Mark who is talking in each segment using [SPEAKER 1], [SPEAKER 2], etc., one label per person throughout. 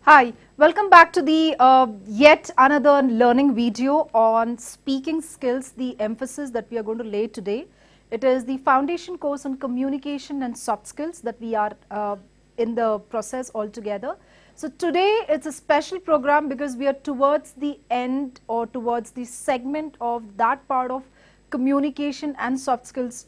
[SPEAKER 1] Hi, welcome back to the yet another learning video on speaking skills, the emphasis that we are going to lay today. It is the foundation course on communication and soft skills that we are in the process altogether. So today it's a special program because we are towards the end or towards the segment of that part of communication and soft skills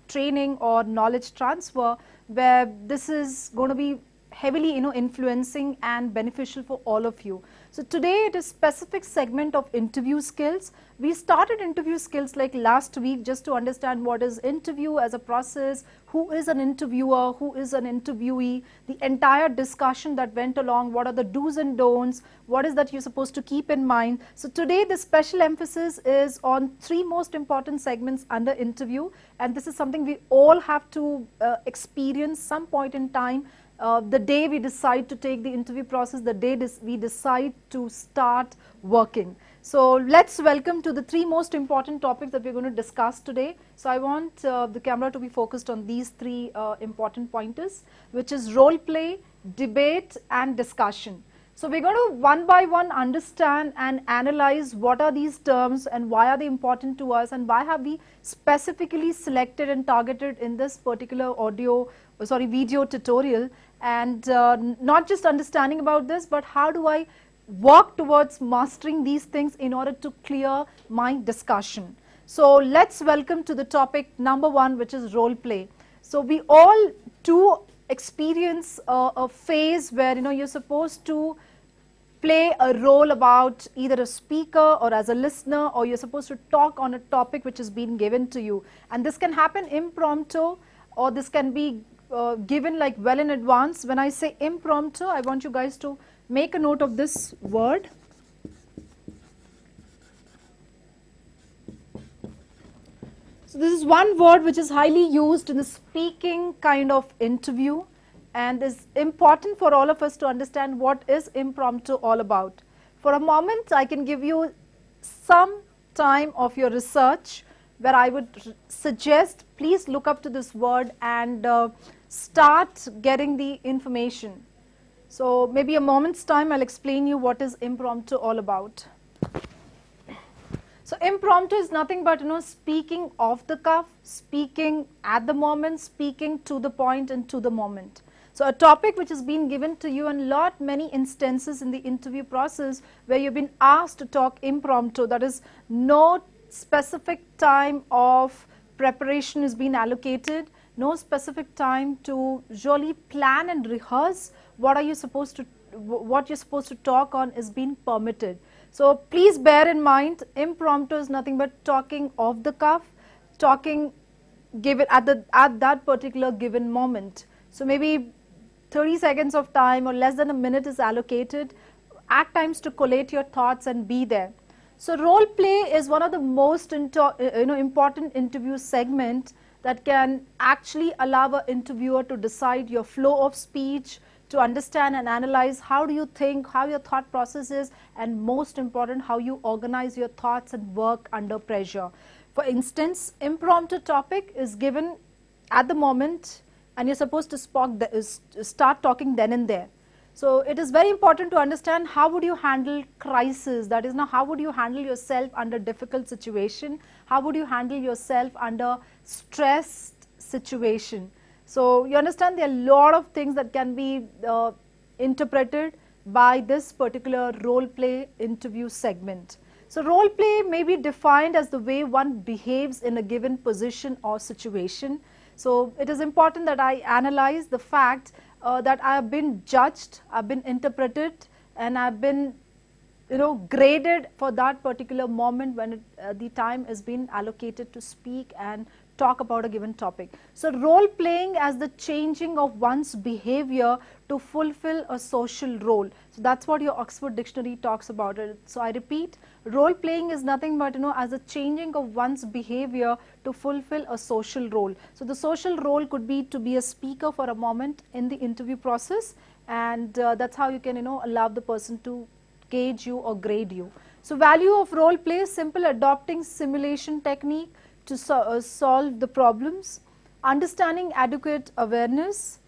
[SPEAKER 1] training or knowledge transfer, where this is going to be heavily influencing and beneficial for all of you. So today it is specific segment of interview skills. We started interview skills like last week just to understand what is interview as a process, who is an interviewer, who is an interviewee, the entire discussion that went along, what are the do's and don'ts, what is that you're supposed to keep in mind. So today the special emphasis is on three most important segments under interview, and this is something we all have to experience some point in time. The day we decide to take the interview process, the day we decide to start working. So let's welcome to the three most important topics that we're going to discuss today. So I want the camera to be focused on these three important pointers, which is role play, debate and discussion. So we're going to one by one understand and analyze what are these terms and why are they important to us and why have we specifically selected and targeted in this particular video tutorial, and not just understanding about this, but how do I work towards mastering these things in order to clear my discussion. So let's welcome to the topic number one, which is role play. So we all do experience a phase where you're supposed to play a role about either a speaker or as a listener, or you're supposed to talk on a topic which has been given to you, and this can happen impromptu or this can be given like well in advance. When I say impromptu, I want you guys to make a note of this word. So this is one word which is highly used in the speaking kind of interview, and is important for all of us to understand what is impromptu all about. For a moment, I can give you some time of your research where I would suggest please look up to this word and start getting the information. So maybe a moment's time I'll explain you what is impromptu all about. So impromptu is nothing but speaking off the cuff, speaking at the moment, speaking to the point and to the moment. So a topic which has been given to you, and many instances in the interview process where you've been asked to talk impromptu, that is no specific time of preparation is being allocated, no specific time to really plan and rehearse what you're supposed to talk on is being permitted. So please bear in mind, impromptu is nothing but talking off the cuff, talking given at that particular given moment. So maybe 30 seconds of time or less than a minute is allocated at times to collate your thoughts and be there. So role play is one of the most important interview segment that can actually allow an interviewer to decide your flow of speech, to understand and analyze how do you think, how your thought process is, and most important, how you organize your thoughts and work under pressure. For instance, impromptu topic is given at the moment and you're supposed to start talking then and there. So it is very important to understand how would you handle crisis, that is now how would you handle yourself under difficult situation, how would you handle yourself under stressed situation. So you understand there are a lot of things that can be interpreted by this particular role play interview segment. So role play may be defined as the way one behaves in a given position or situation. So it is important that I analyze the fact that I have been judged, I've been interpreted, and I've been graded for that particular moment when the time is being allocated to speak and talk about a given topic. So role playing as the changing of one's behavior to fulfill a social role. So that's what your Oxford Dictionary talks about it. So I repeat, role playing is nothing but as a changing of one's behavior to fulfill a social role. So the social role could be to be a speaker for a moment in the interview process, and that's how you can allow the person to gauge you or grade you. So value of role play is simple: adopting simulation technique to solve the problems, understanding adequate awareness,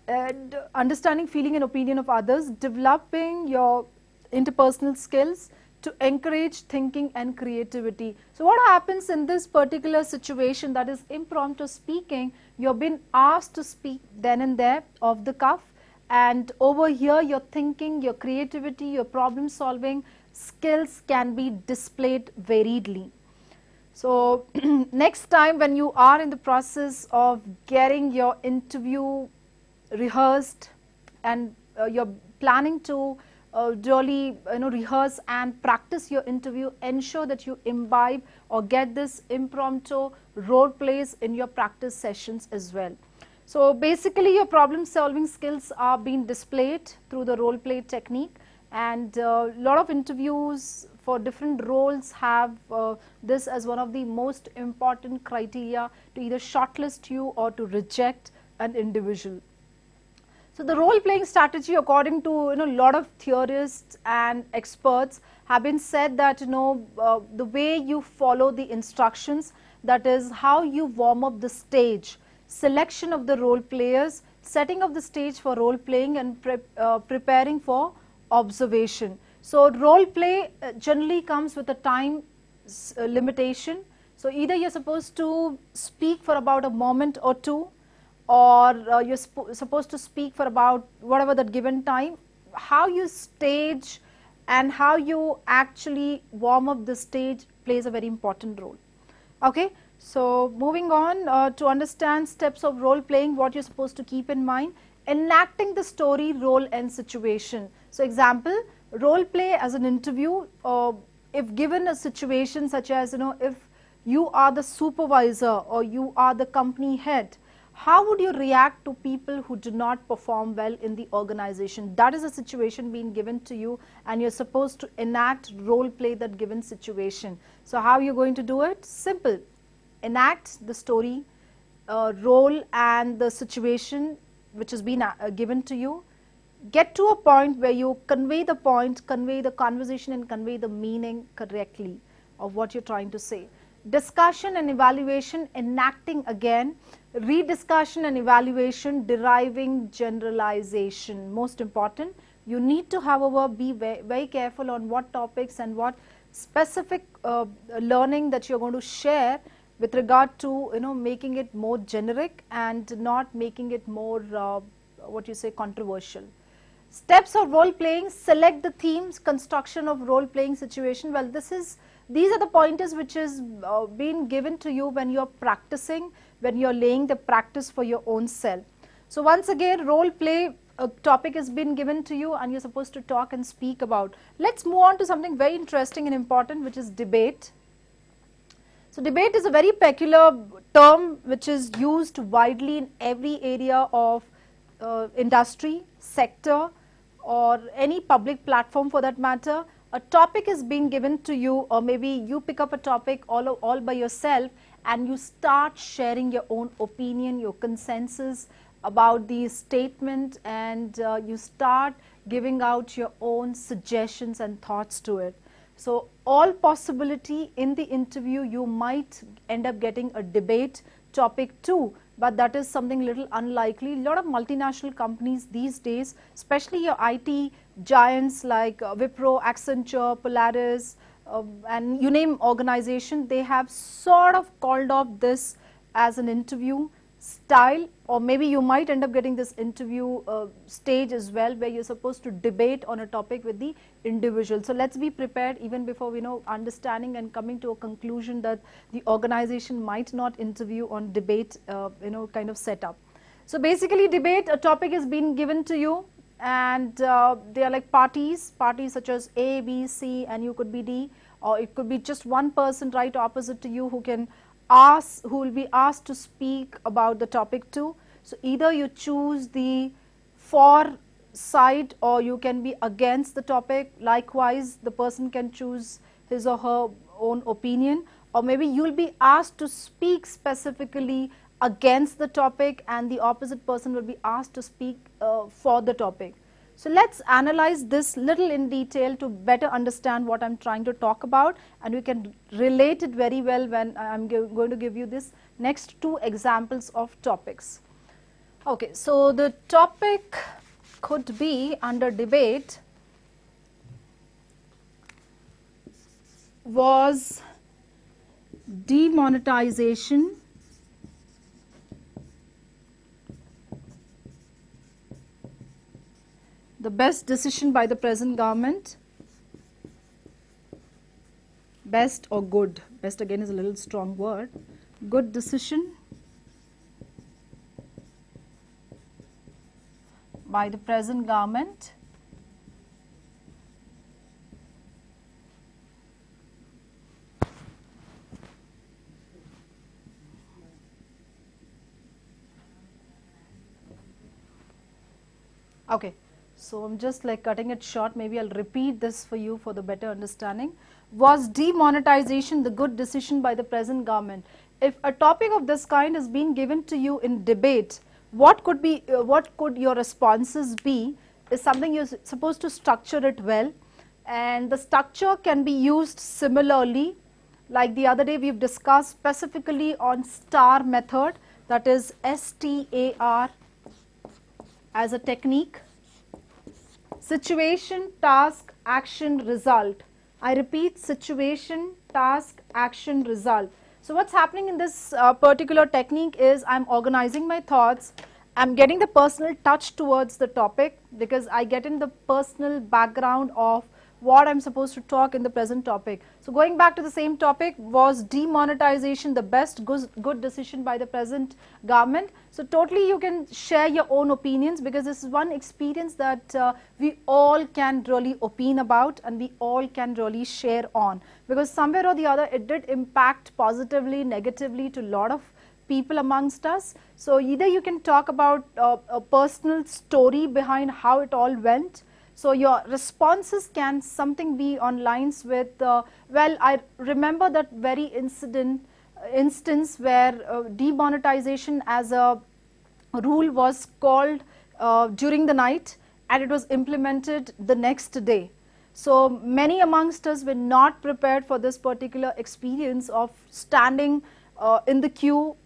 [SPEAKER 1] and understanding feeling and opinion of others, developing your interpersonal skills to encourage thinking and creativity. So what happens in this particular situation, that is impromptu speaking, you've been asked to speak then and there off the cuff, and over here your thinking, your creativity, your problem solving skills can be displayed variedly. So next time when you are in the process of getting your interview rehearsed and you're planning to really rehearse and practice your interview, ensure that you imbibe or get this impromptu role plays in your practice sessions as well. So basically your problem solving skills are being displayed through the role play technique, and a lot of interviews for different roles have this as one of the most important criteria to either shortlist you or to reject an individual. So the role playing strategy, according to a lot of theorists and experts, have been said that the way you follow the instructions, that is how you warm up the stage, selection of the role players, setting of the stage for role playing, and preparing for observation. So role play generally comes with a time limitation. So either you're supposed to speak for about a moment or two, or you're supposed to speak for about whatever that given time. How you stage and how you actually warm up the stage plays a very important role. Okay, so moving on to understand steps of role playing, what you're supposed to keep in mind: enacting the story, role and situation. So example, role play as an interview, if given a situation such as if you are the supervisor or you are the company head, how would you react to people who do not perform well in the organization? That is a situation being given to you, and you're supposed to enact role play that given situation. So how are you going to do it? Simple. Enact the story, role and the situation which has been given to you. Get to a point where you convey the point, convey the conversation and convey the meaning correctly of what you're trying to say. Discussion and evaluation, enacting again. Rediscussion and evaluation, deriving generalization. Most important, you need to however be very careful on what topics and what specific learning that you're going to share with regard to making it more generic and not making it more controversial. Steps of role playing: select the themes, construction of role playing situation. Well, these are the pointers which is being given to you when you're practicing, when you're laying the practice for your own self. So once again, role play topic has been given to you and you're supposed to talk and speak about. Let's move on to something very interesting and important, which is debate. So debate is a very peculiar term which is used widely in every area of industry, sector, or any public platform for that matter. A topic is being given to you, or maybe you pick up a topic all by yourself and you start sharing your own opinion, your consensus about the statement, and you start giving out your own suggestions and thoughts to it. So all possibility in the interview you might end up getting a debate topic too, but that is something little unlikely. A lot of multinational companies these days, especially your IT giants like Wipro, Accenture, Polaris, and you name organization, they have sort of called off this as an interview style, or maybe you might end up getting this interview stage as well, where you're supposed to debate on a topic with the individual. So let's be prepared even before understanding and coming to a conclusion that the organization might not interview on debate kind of setup. So basically debate, a topic is being given to you, and they are like parties such as A, B, C, and you could be D, or it could be just one person right opposite to you who will be asked to speak about the topic too. So either you choose the for side or you can be against the topic. Likewise, the person can choose his or her own opinion, or maybe you will be asked to speak specifically against the topic and the opposite person will be asked to speak for the topic. So let's analyze this little in detail to better understand what I'm trying to talk about, and we can relate it very well when I'm going to give you this next two examples of topics. Okay, so the topic could be under debate was demonetization the best decision by the present government, best or good, best again is a little strong word, good decision by the present government Okay, so I'm just like cutting it short. Maybe I'll repeat this for you for the better understanding. Was demonetization the good decision by the present government? If a topic of this kind is being given to you in debate, what could your responses be? Is something you're supposed to structure it well, and the structure can be used similarly. Like the other day, we've discussed specifically on STAR method, that is STAR as a technique. Situation, task, action, result. I repeat, situation, task, action, result. So what's happening in this particular technique is I'm organizing my thoughts, I'm getting the personal touch towards the topic because I get in the personal background of what I'm supposed to talk in the present topic. So going back to the same topic, was demonetization the best good decision by the present government? So totally you can share your own opinions because this is one experience that we all can really opine about and we all can really share on, because somewhere or the other it did impact positively, negatively to a lot of people amongst us. So either you can talk about a personal story behind how it all went. So your responses can something be on lines with, well, I remember that very instance where demonetization as a rule was called during the night and it was implemented the next day. So many amongst us were not prepared for this particular experience of standing in the queue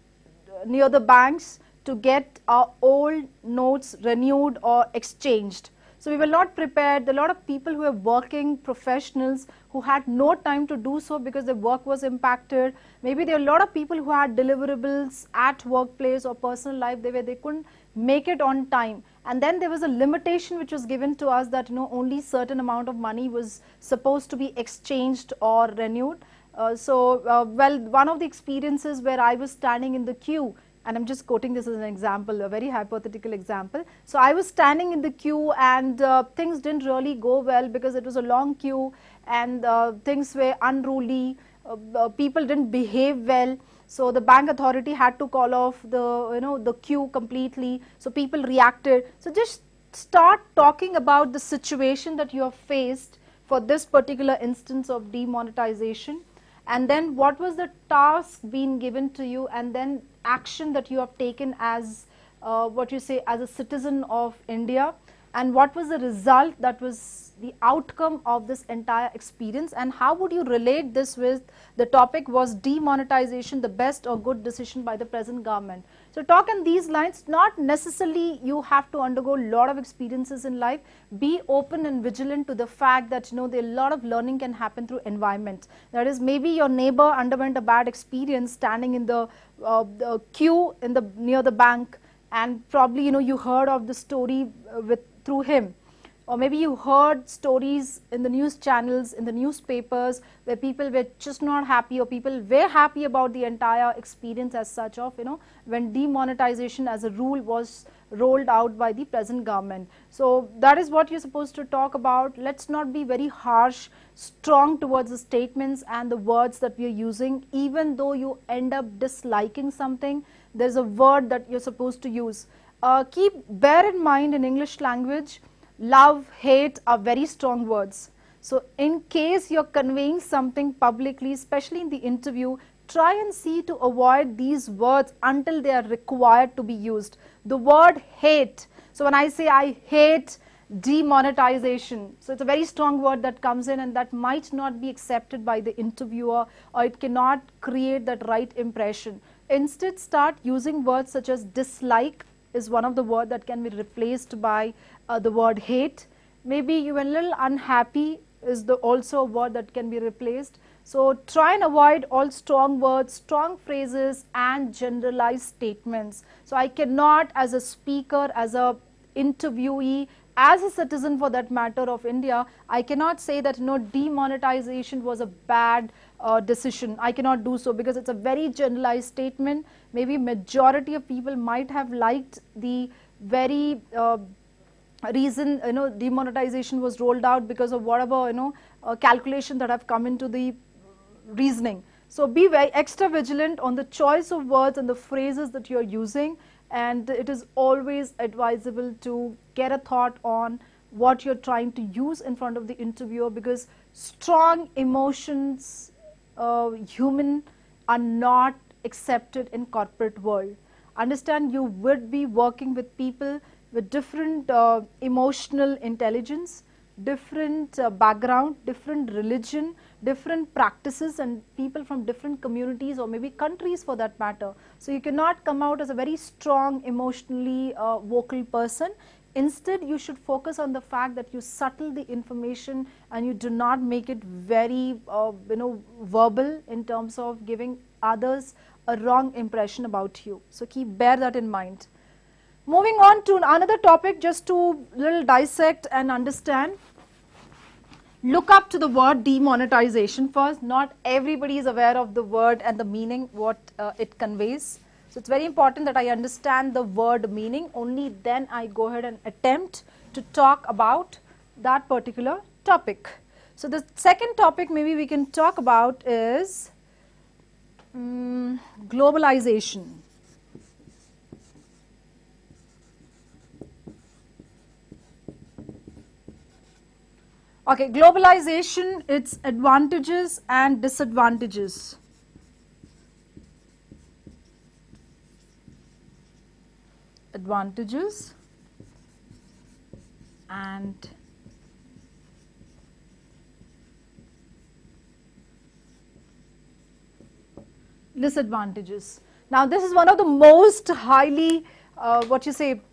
[SPEAKER 1] near the banks to get our old notes renewed or exchanged. So we were not prepared. A lot of people who were working professionals who had no time to do so because their work was impacted. Maybe there are a lot of people who had deliverables at workplace or personal life where they couldn't make it on time. And then there was a limitation which was given to us that only certain amount of money was supposed to be exchanged or renewed. Well, one of the experiences where I was standing in the queue, and I'm just quoting this as an example, a very hypothetical example. So I was standing in the queue and things didn't really go well because it was a long queue and things were unruly, people didn't behave well. So the bank authority had to call off the queue completely. So people reacted. So just start talking about the situation that you have faced for this particular instance of demonetization. And then what was the task being given to you, and then action that you have taken as as a citizen of India, and what was the result, that was the outcome of this entire experience, and how would you relate this with the topic, was demonetization the best or good decision by the present government? So talk in these lines. Not necessarily you have to undergo a lot of experiences in life. Be open and vigilant to the fact that there a lot of learning can happen through environment. That is, maybe your neighbor underwent a bad experience standing in the queue in near the bank, and probably you heard of the story through him. Or maybe you heard stories in the news channels, in the newspapers, where people were just not happy, or people were happy about the entire experience as such of, when demonetization as a rule was rolled out by the present government. So that is what you're supposed to talk about. Let's not be very harsh, strong towards the statements and the words that we are using. Even though you end up disliking something, there's a word that you're supposed to use. Bear in mind, in English language, love, hate are very strong words. So in case you're conveying something publicly, especially in the interview, try and see to avoid these words until they are required to be used. The word hate. So when I say I hate demonetization, so it's a very strong word that comes in, and that might not be accepted by the interviewer, or it cannot create that right impression. Instead, start using words such as dislike, is one of the word that can be replaced by the word hate. Maybe you are a little unhappy is also a word that can be replaced. So try and avoid all strong words, strong phrases and generalized statements. So I cannot, as a speaker, as a interviewee, as a citizen for that matter of India, I cannot say that demonetization was a bad decision. I cannot do so because it's a very generalized statement. Maybe majority of people might have liked the very reason demonetization was rolled out because of whatever calculation that have come into the reasoning. So be very extra vigilant on the choice of words and the phrases that you're using, and it is always advisable to get a thought on what you're trying to use in front of the interviewer, because strong emotions, human, are not accepted in corporate world. Understand, you would be working with people with different emotional intelligence, different background, different religion, different practices, and people from different communities or maybe countries for that matter. So you cannot come out as a very strong, emotionally vocal person. Instead, you should focus on the fact that you settle the information and you do not make it very verbal in terms of giving others a wrong impression about you. So bear that in mind. Moving on to another topic, just to little dissect and understand. Look up to the word demonetization first. Not everybody is aware of the word and the meaning, what it conveys. So it's very important that I understand the word meaning. Only then I go ahead and attempt to talk about that particular topic. So the second topic maybe we can talk about is globalization. Okay, globalization, its advantages and disadvantages. Advantages and disadvantages. Now this is one of the most highly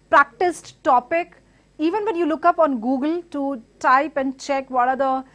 [SPEAKER 1] practiced topic. Even when you look up on Google to type and check what are the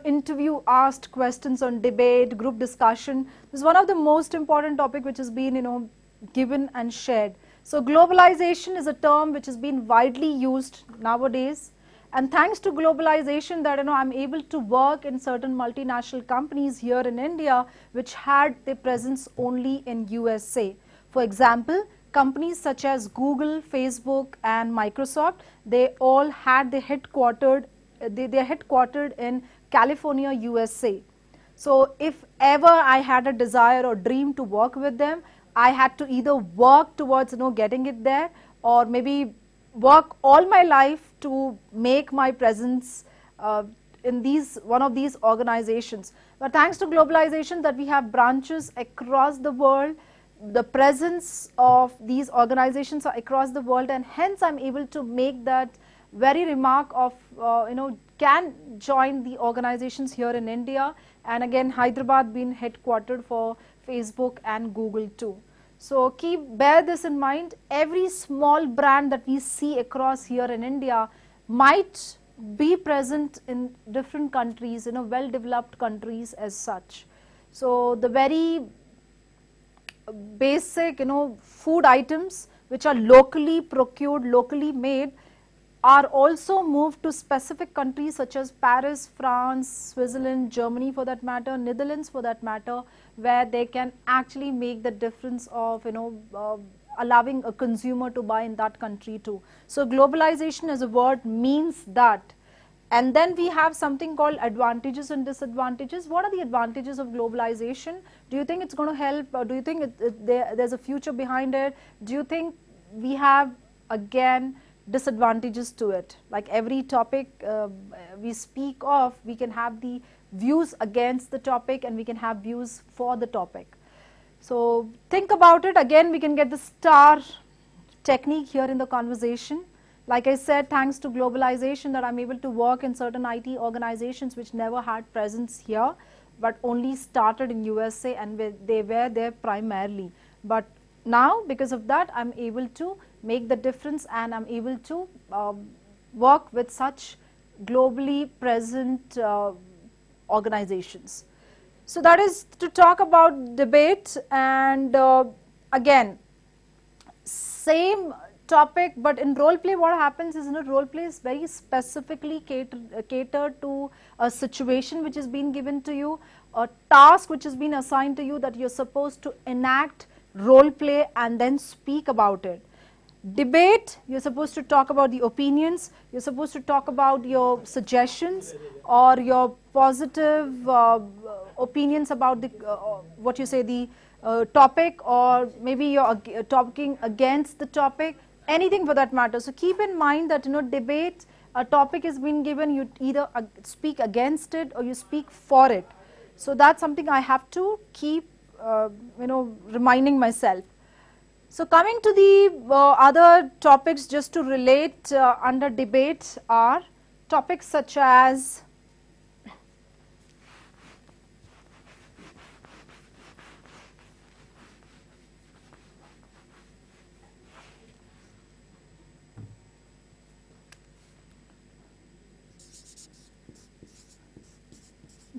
[SPEAKER 1] interview asked questions on debate, group discussion, this is one of the most important topic which has been given and shared. So globalization is a term which has been widely used nowadays, and thanks to globalization that I'm able to work in certain multinational companies here in India which had their presence only in USA. For example, companies such as Google, Facebook and Microsoft, they all had they're headquartered in California, USA. So if ever I had a desire or dream to work with them, I had to either work towards getting it there, or maybe work all my life to make my presence in one of these organizations. But thanks to globalization that we have branches across the world, the presence of these organizations are across the world, and hence I'm able to make that very remark of can join the organizations here in India, and again Hyderabad being headquartered for Facebook and Google too. So bear this in mind. Every small brand that we see across here in India might be present in different countries, well developed countries as such. So the very basic food items which are locally procured, locally made, are also moved to specific countries such as Paris, France, Switzerland, Germany for that matter, Netherlands for that matter, where they can actually make the difference of allowing a consumer to buy in that country too. So globalization as a word means that. And then we have something called advantages and disadvantages. What are the advantages of globalization? Do you think it's going to help, or do you think there's a future behind it? Do you think we have, again, disadvantages to it? Like every topic we speak of, we can have the views against the topic and we can have views for the topic. So think about it. Again, we can get the STAR technique here in the conversation. Like I said, thanks to globalization that I'm able to work in certain IT organizations which never had presence here, but only started in USA, and they were there primarily. But now because of that I'm able to make the difference, and I'm able to work with such globally present organizations. So that is to talk about debate, and again same topic, but in role play what happens is, role play is very specifically catered to a situation which is being given to you, a task which has been assigned to you, that you're supposed to enact role play and then speak about it. Debate, you're supposed to talk about the opinions, you're supposed to talk about your suggestions or your positive opinions about the what you say, the topic, or maybe you're talking against the topic, anything for that matter. So keep in mind that debate, a topic is being given, you either speak against it or you speak for it. So that's something I have to keep reminding myself. So coming to the other topics just to relate under debate are topics such as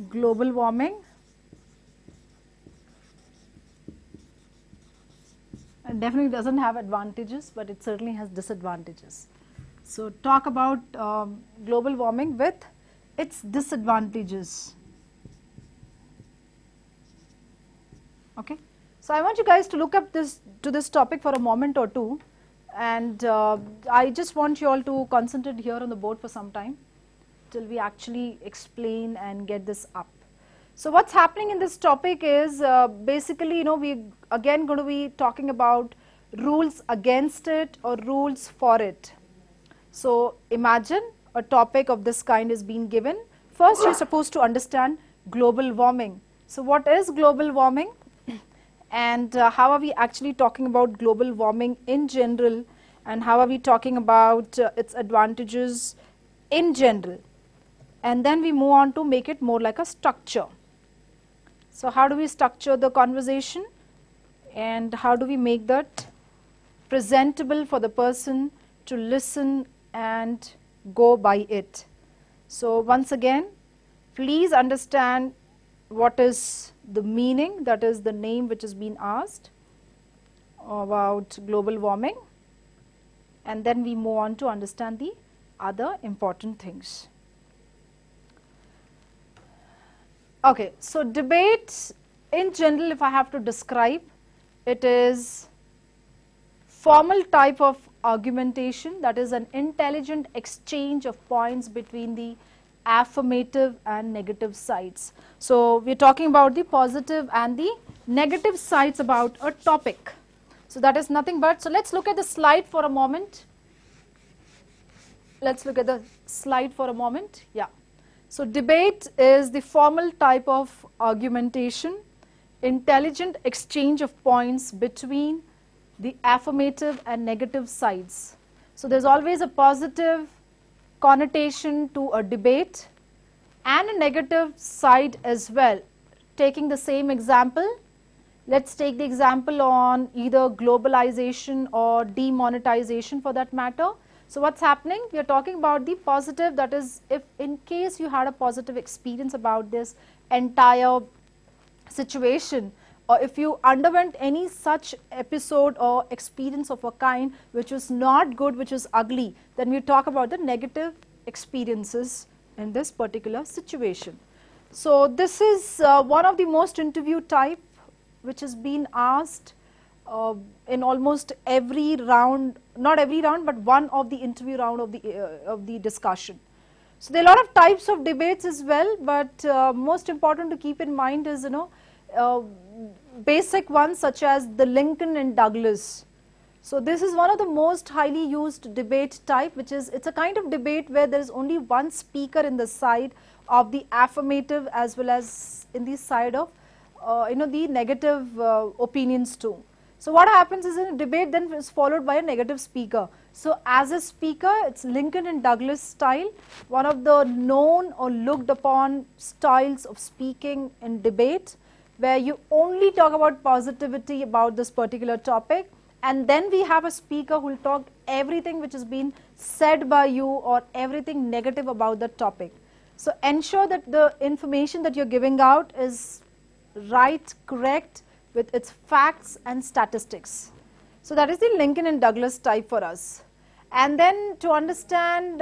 [SPEAKER 1] global warming, and definitely doesn't have advantages, but it certainly has disadvantages. So talk about global warming with its disadvantages. Okay, so I want you guys to look up this topic for a moment or two, and I just want you all to concentrate here on the board for some time till we actually explain and get this up. So what's happening in this topic is basically, we again going to be talking about rules against it or rules for it. So imagine a topic of this kind is being given. First, you're supposed to understand global warming. So what is global warming, and how are we actually talking about global warming in general, and how are we talking about its advantages in general, and then we move on to make it more like a structure. So how do we structure the conversation, and how do we make that presentable for the person to listen and go by it? So once again, please understand what is the meaning, that is the name which is being asked about global warming, and then we move on to understand the other important things. Okay, so debate in general, if I have to describe, it is formal type of argumentation, that is an intelligent exchange of points between the affirmative and negative sides. So we are talking about the positive and the negative sides about a topic. So that is nothing but, so let's look at the slide for a moment. Let's look at the slide for a moment. Yeah. So debate is the formal type of argumentation, intelligent exchange of points between the affirmative and negative sides. So there's always a positive connotation to a debate and a negative side as well. Taking the same example, let's take the example on either globalization or demonetization for that matter. So what's happening? We are talking about the positive, that is, if in case you had a positive experience about this entire situation, or if you underwent any such episode or experience of a kind which was not good, which was ugly, then we talk about the negative experiences in this particular situation. So this is one of the most interviewed type which has been asked in almost every round, not every round, but one of the interview round of the discussion. So there are a lot of types of debates as well, but most important to keep in mind is, basic ones such as the Lincoln and Douglas. So this is one of the most highly used debate type, which is, it's a kind of debate where there is only one speaker in the side of the affirmative as well as in the side of the negative opinions too. So what happens is, in a debate then is followed by a negative speaker. So as a speaker, it's Lincoln and Douglas style, one of the known or looked upon styles of speaking in debate. where you only talk about positivity about this particular topic, and then we have a speaker who will talk everything which has been said by you or everything negative about the topic. So ensure that the information that you're giving out is right, correct, with its facts and statistics. So that is the Lincoln and Douglas type for us. And then to understand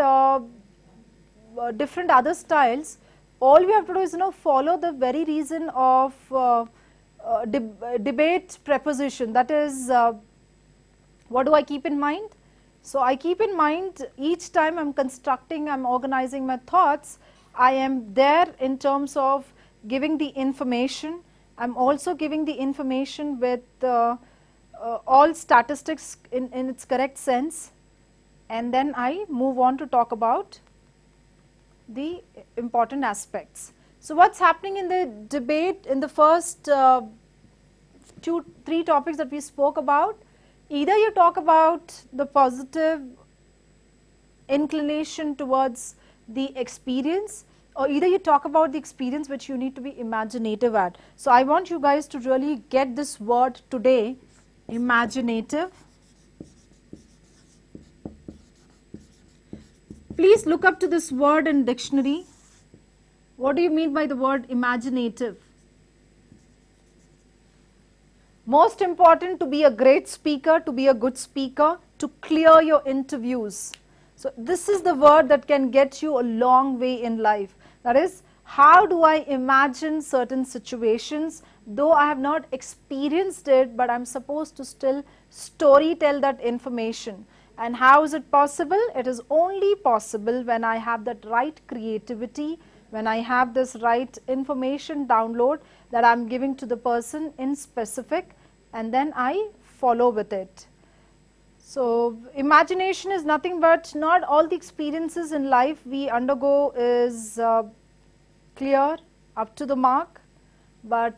[SPEAKER 1] different other styles, all we have to do is follow the very reason of debate preposition. That is, what do I keep in mind? So I keep in mind each time I'm constructing, I'm organizing my thoughts, I am there in terms of giving the information. I'm also giving the information with all statistics in its correct sense, and then I move on to talk about the important aspects. So what's happening in the debate in the first 2-3 topics that we spoke about? Either you talk about the positive inclination towards the experience, or either you talk about the experience which you need to be imaginative at. So I want you guys to really get this word today, imaginative. Please look up to this word in dictionary. What do you mean by the word imaginative? Most important, to be a great speaker, to be a good speaker, to clear your interviews. So this is the word that can get you a long way in life. That is, how do I imagine certain situations, though I have not experienced it, but I'm supposed to still story tell that information. And how is it possible? It is only possible when I have that right creativity, when I have this right information download that I'm giving to the person in specific, and then I follow with it. So imagination is nothing but not all the experiences in life we undergo is clear, up to the mark, but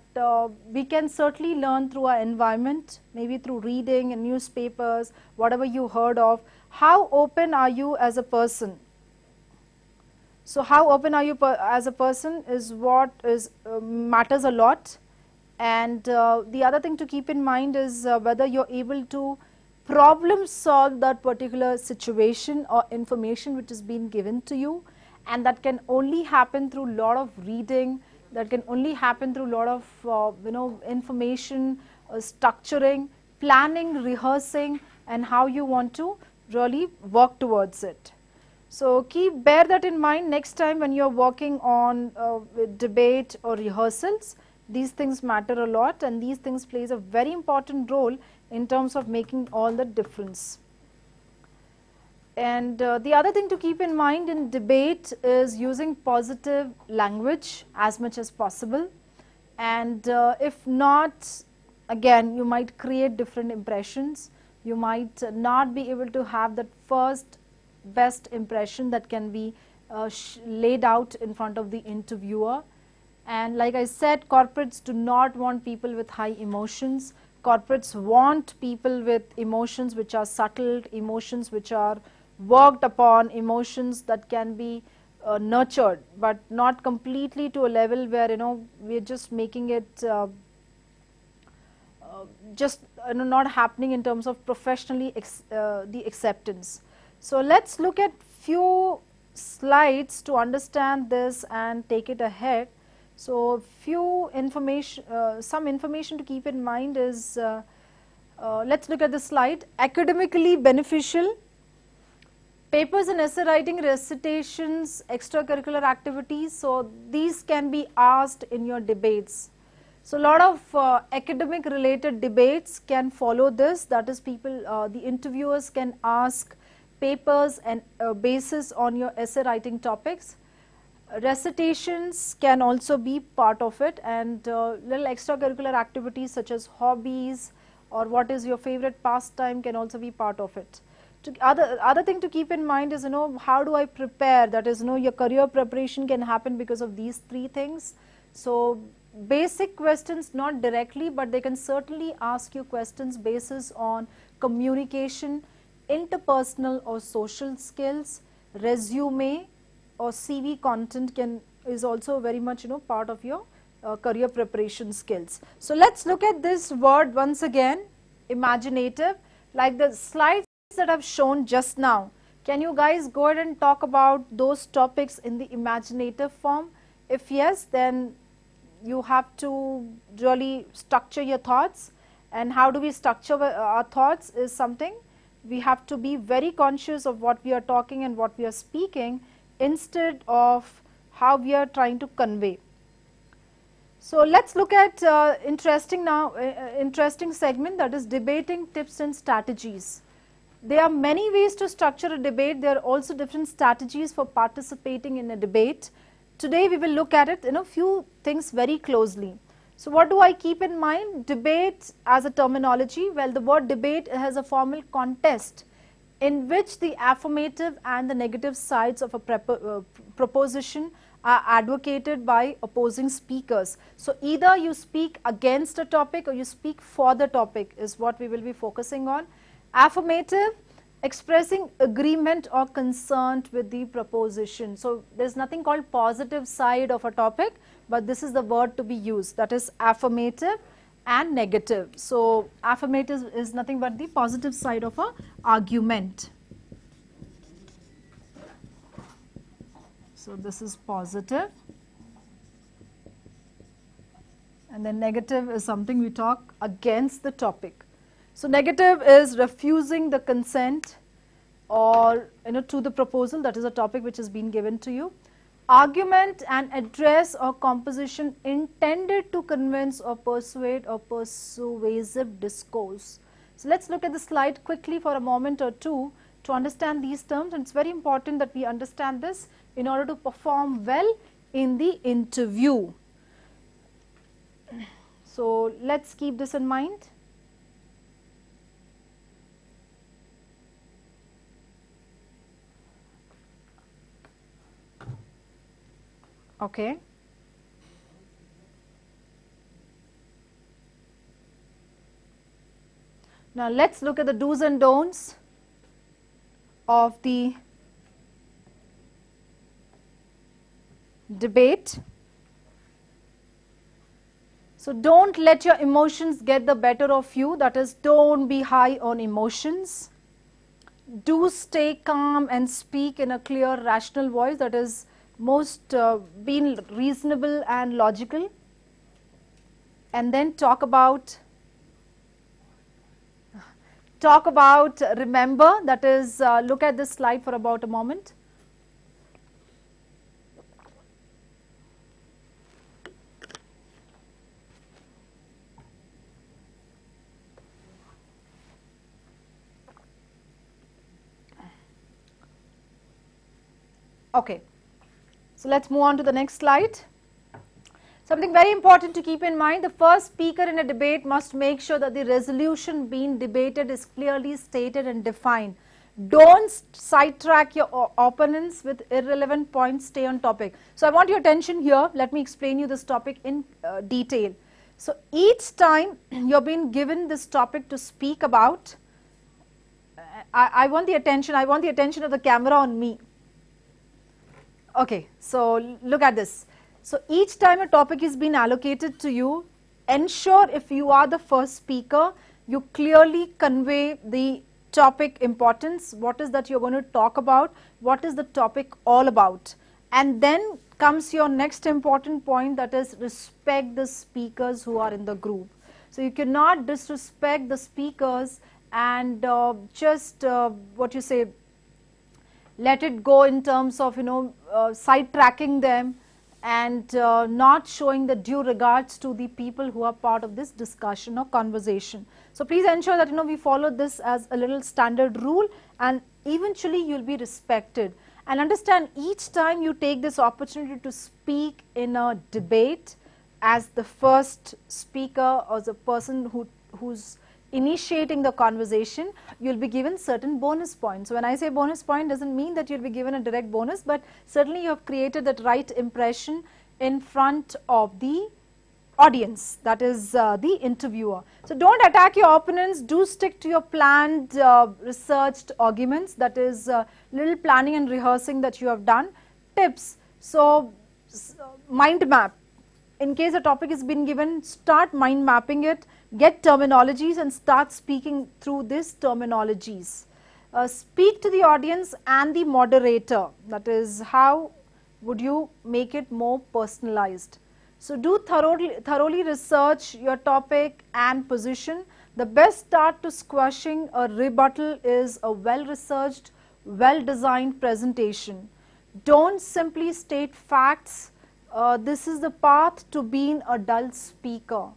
[SPEAKER 1] we can certainly learn through our environment, maybe through reading in newspapers, whatever you heard of. How open are you as a person? So how open are you as a person is what is matters a lot. And the other thing to keep in mind is whether you're able to problem solve that particular situation or information which is being given to you, and that can only happen through a lot of reading, that can only happen through a lot of information, structuring, planning, rehearsing, and how you want to really work towards it. So bear that in mind next time when you're working on debate or rehearsals. These things matter a lot, and these things plays a very important role in terms of making all the difference. And the other thing to keep in mind in debate is using positive language as much as possible, and if not, again, you might create different impressions. You might not be able to have that first best impression that can be laid out in front of the interviewer. And like I said, corporates do not want people with high emotions. Corporates want people with emotions which are subtle, emotions which are worked upon, emotions that can be nurtured, but not completely to a level where we're just making it just not happening in terms of professionally the acceptance. So let's look at few slides to understand this and take it ahead. So few information, some information to keep in mind is, let's look at the slide. Academically beneficial, papers and essay writing, recitations, extracurricular activities. So these can be asked in your debates. So a lot of academic related debates can follow this. That is, people, the interviewers can ask papers and basis on your essay writing topics. Recitations can also be part of it, and little extracurricular activities such as hobbies or what is your favorite pastime can also be part of it. Other thing to keep in mind is, how do I prepare? That is, your career preparation can happen because of these three things. So basic questions, not directly, but they can certainly ask you questions basis on communication, interpersonal or social skills, resume or CV content is also very much part of your career preparation skills. So let's look at this word once again, imaginative, like the slides that I've shown just now. Can you guys go ahead and talk about those topics in the imaginative form? If yes, then you have to really structure your thoughts. And how do we structure our thoughts is something we have to be very conscious of what we are talking and what we are speaking instead of how we are trying to convey. So let's look at interesting segment, that is debating tips and strategies. There are many ways to structure a debate. There are also different strategies for participating in a debate. Today we will look at it in a few things very closely. So what do I keep in mind? Debate as a terminology. Well, the word debate has a formal contest in which the affirmative and the negative sides of a proposition are advocated by opposing speakers. So either you speak against a topic or you speak for the topic is what we will be focusing on. Affirmative, expressing agreement or concern with the proposition. So there's nothing called positive side of a topic, but this is the word to be used, that is affirmative and negative. So affirmative is nothing but the positive side of a argument. So this is positive, and then negative is something we talk against the topic. So negative is refusing the consent or to the proposal, that is a topic which has been given to you. Argument, an address or composition intended to convince or persuade or persuasive discourse. So let's look at the slide quickly for a moment or two to understand these terms, and it's very important that we understand this in order to perform well in the interview. So let's keep this in mind. Okay. Now let's look at the do's and don'ts of the debate. So don't let your emotions get the better of you, that is, don't be high on emotions. Do stay calm and speak in a clear, rational voice, that is, being reasonable and logical. And then talk about remember, that is, look at this slide for about a moment. Okay, so let's move on to the next slide. Something very important to keep in mind, the first speaker in a debate must make sure that the resolution being debated is clearly stated and defined. Don't sidetrack your opponents with irrelevant points, stay on topic. So I want your attention here, let me explain you this topic in detail. So each time you're being given this topic to speak about, I want the attention of the camera on me. Okay, so look at this. So each time a topic is being allocated to you, ensure if you are the first speaker, you clearly convey the topic importance, what is that you're going to talk about, what is the topic all about. And then comes your next important point, that is respect the speakers who are in the group. So you cannot disrespect the speakers and let it go in terms of sidetracking them and not showing the due regards to the people who are part of this discussion or conversation. So please ensure that we follow this as a little standard rule, and eventually you'll be respected. And understand, each time you take this opportunity to speak in a debate as the first speaker or the person who's initiating the conversation, you'll be given certain bonus points. So when I say bonus point, doesn't mean that you'll be given a direct bonus, but certainly you have created that right impression in front of the audience, that is the interviewer. So don't attack your opponents, do stick to your planned researched arguments, that is little planning and rehearsing that you have done. Tips, so mind map. in case a topic has been given, start mind mapping it, get terminologies and start speaking through these terminologies. Speak to the audience and the moderator, that is how would you make it more personalized. So do thoroughly research your topic and position. The best start to squashing a rebuttal is a well-researched, well-designed presentation. Don't simply state facts. This is the path to being a dull speaker.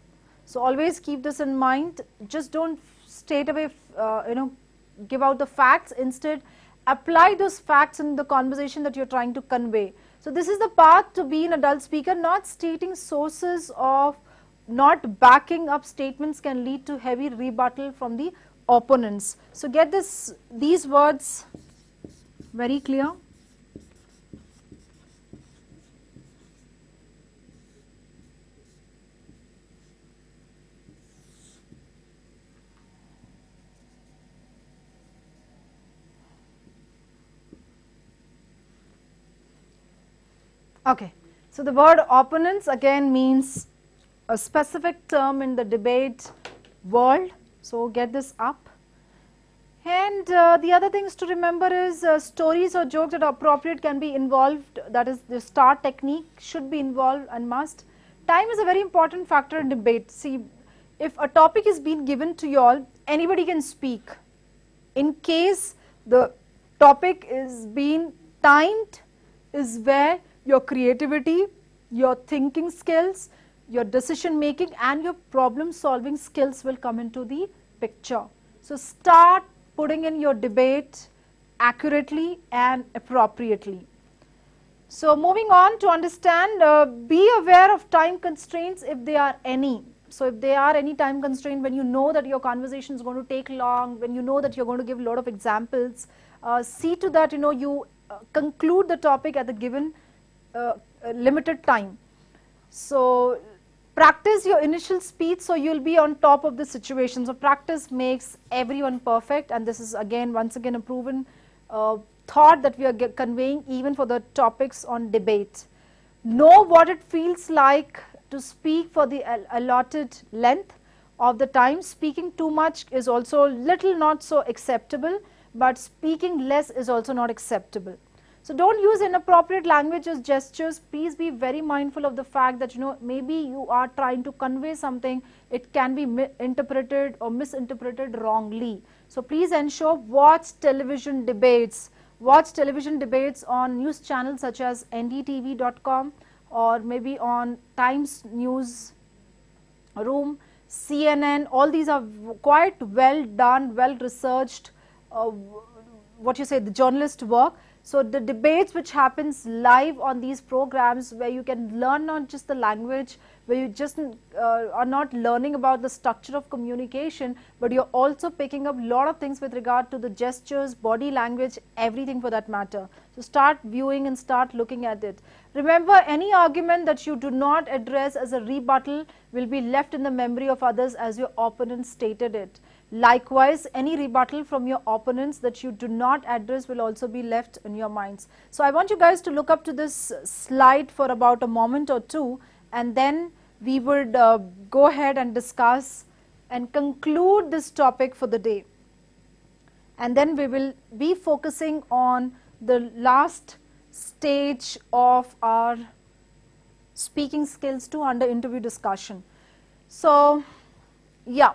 [SPEAKER 1] So always keep this in mind. Just don't state away, give out the facts. Instead, apply those facts in the conversation that you're trying to convey. So this is the path to being a dull speaker. Not stating sources of not backing up statements can lead to heavy rebuttal from the opponents. So get these words very clear. Okay, so the word opponents again means a specific term in the debate world, so get this up. And the other things to remember is stories or jokes that are appropriate can be involved, that is the star technique should be involved and must. Time is a very important factor in debate. See, if a topic is being given to you all, anybody can speak. In case the topic is being timed is where your creativity, your thinking skills, your decision making and your problem solving skills will come into the picture. So start putting in your debate accurately and appropriately. So moving on to understand, be aware of time constraints if there are any. So if there are any time constraint, when you know that your conversation is going to take long, when you know that you're going to give a lot of examples, see to that you conclude the topic at the given limited time. So practice your initial speech so you'll be on top of the situation. So practice makes everyone perfect, and this is again once again a proven thought that we are conveying even for the topics on debate. Know what it feels like to speak for the allotted length of the time. Speaking too much is also little not so acceptable, but speaking less is also not acceptable. So don't use inappropriate language as gestures. Please be very mindful of the fact that maybe you are trying to convey something, it can be interpreted or misinterpreted wrongly. So please ensure watch television debates. Watch television debates on news channels such as ndtv.com or maybe on Times News Room, CNN. All these are quite well done, well researched, the journalist work. So the debates which happens live on these programs, where you can learn not just the language, where you just are not learning about the structure of communication, but you're also picking up a lot of things with regard to the gestures, body language, everything for that matter. So start viewing and start looking at it. Remember, any argument that you do not address as a rebuttal will be left in the memory of others as your opponent stated it. Likewise, any rebuttal from your opponents that you do not address will also be left in your minds. So I want you guys to look up to this slide for about a moment or two, and then we would go ahead and discuss and conclude this topic for the day. And then we will be focusing on the last stage of our speaking skills 2 under interview discussion. So, yeah.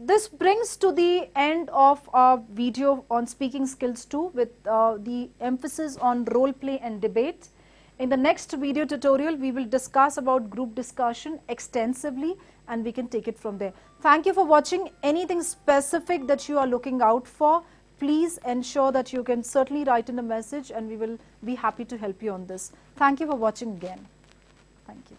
[SPEAKER 1] This brings to the end of our video on speaking skills 2 with the emphasis on role play and debate. In the next video tutorial, we will discuss about group discussion extensively, and we can take it from there. Thank you for watching. Anything specific that you are looking out for, please ensure that you can certainly write in a message, and we will be happy to help you on this. Thank you for watching again. Thank you.